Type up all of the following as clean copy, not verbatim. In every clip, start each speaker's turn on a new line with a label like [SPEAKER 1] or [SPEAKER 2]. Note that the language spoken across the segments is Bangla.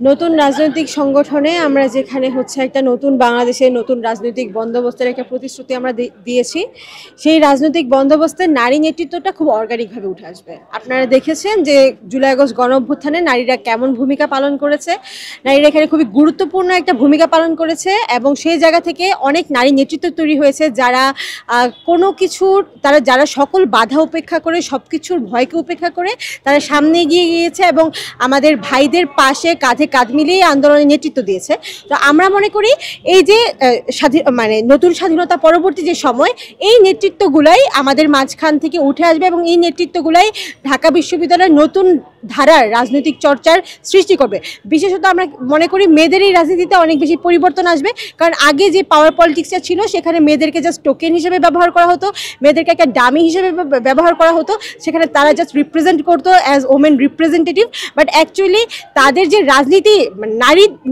[SPEAKER 1] নতুন রাজনৈতিক সংগঠনে আমরা যেখানে হচ্ছে একটা নতুন বাংলাদেশের নতুন রাজনৈতিক বন্দোবস্তের একটা প্রতিশ্রুতি আমরা দিয়েছি, সেই রাজনৈতিক বন্দোবস্তের নারী নেতৃত্বটা খুব অর্গানিকভাবে উঠে আসবে। আপনারা দেখেছেন যে জুলাই আগস্ট গণঅভ্যুত্থানে নারীরা কেমন ভূমিকা পালন করেছে, নারীরা এখানে খুবই গুরুত্বপূর্ণ একটা ভূমিকা পালন করেছে এবং সেই জায়গা থেকে অনেক নারী নেতৃত্ব তৈরি হয়েছে যারা কোনো কিছুর যারা সকল বাধা উপেক্ষা করে, সব কিছুর ভয়কে উপেক্ষা করে তারা সামনে এগিয়ে গিয়েছে এবং আমাদের ভাইদের পাশে কাঁধে কাঁধ মিলিয়ে আন্দোলনের নেতৃত্ব দিয়েছে। তো আমরা মনে করি এই যে নতুন স্বাধীনতা পরবর্তী যে সময়, এই নেতৃত্বগুলাই আমাদের মাঝখান থেকে উঠে আসবে এবং এই নেতৃত্বগুলাই ঢাকা বিশ্ববিদ্যালয়ের নতুন ধারার রাজনৈতিক চর্চার সৃষ্টি করবে। বিশেষত আমরা মনে করি মেয়েদের এই রাজনীতিতে অনেক বেশি পরিবর্তন আসবে, কারণ আগে যে পাওয়ার পলিটিক্সটা ছিল সেখানে মেয়েদেরকে জাস্ট টোকেন হিসেবে ব্যবহার করা হতো, মেয়েদেরকে একটা ডামি হিসেবে ব্যবহার করা হতো, সেখানে তারা জাস্ট রিপ্রেজেন্ট করতো as women representative. But actually তাদের যে রাজনীতি,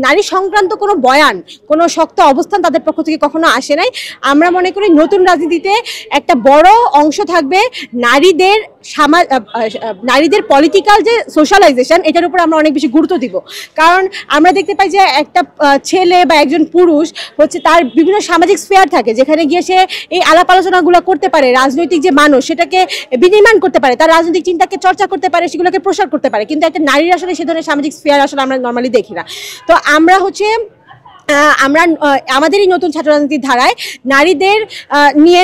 [SPEAKER 1] নারী সংক্রান্ত কোনো বয়ান, কোনো শক্ত অবস্থান তাদের পক্ষ থেকে কখনো আসে নাই। আমরা মনে করি নতুন রাজনীতিতে একটা বড় অংশ থাকবে নারীদের পলিটিক্যাল যে সোশ্যালাইজেশন, এটার উপর আমরা অনেক বেশি গুরুত্ব দিব। কারণ আমরা দেখতে পাই যে একটা ছেলে বা একজন পুরুষ হচ্ছে তার বিভিন্ন সামাজিক স্ফেয়ার থাকে, যেখানে গিয়ে সে এই আলাপ আলোচনাগুলো করতে পারে, রাজনৈতিক যে মানুষ সেটাকে বিনির্মাণ করতে পারে, তার রাজনৈতিক চিন্তাকে চর্চা করতে পারে, সেগুলোকে প্রসার করতে পারে। কিন্তু একটা নারীর আসলে সে ধরনের সামাজিক স্ফেয়ার আসলে আমরা নর্মালি দেখি না। তো আমরা আমাদের এই নতুন ছাত্র রাজনীতির ধারায় নারীদের নিয়ে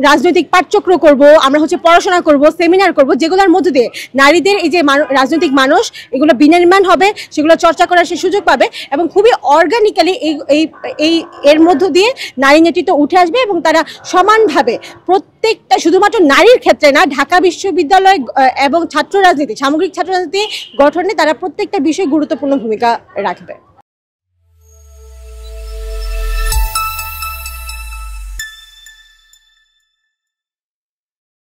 [SPEAKER 1] রাজনৈতিক পাঠচক্র করব, আমরা পড়াশোনা করব, সেমিনার করব, যেগুলোর মধ্যে দিয়ে নারীদের এই যে রাজনৈতিক মানুষ এগুলো বিনির্মাণ হবে, সেগুলো চর্চা করার সে সুযোগ পাবে এবং খুবই অর্গানিক্যালি এর মধ্য দিয়ে নারী নেতৃত্ব উঠে আসবে এবং তারা সমানভাবে প্রত্যেকটা, শুধুমাত্র নারীর ক্ষেত্রে না, ঢাকা বিশ্ববিদ্যালয় এবং ছাত্র রাজনীতি, সামগ্রিক ছাত্র রাজনীতি গঠনে তারা প্রত্যেকটা বিষয়ে গুরুত্বপূর্ণ ভূমিকা রাখবে।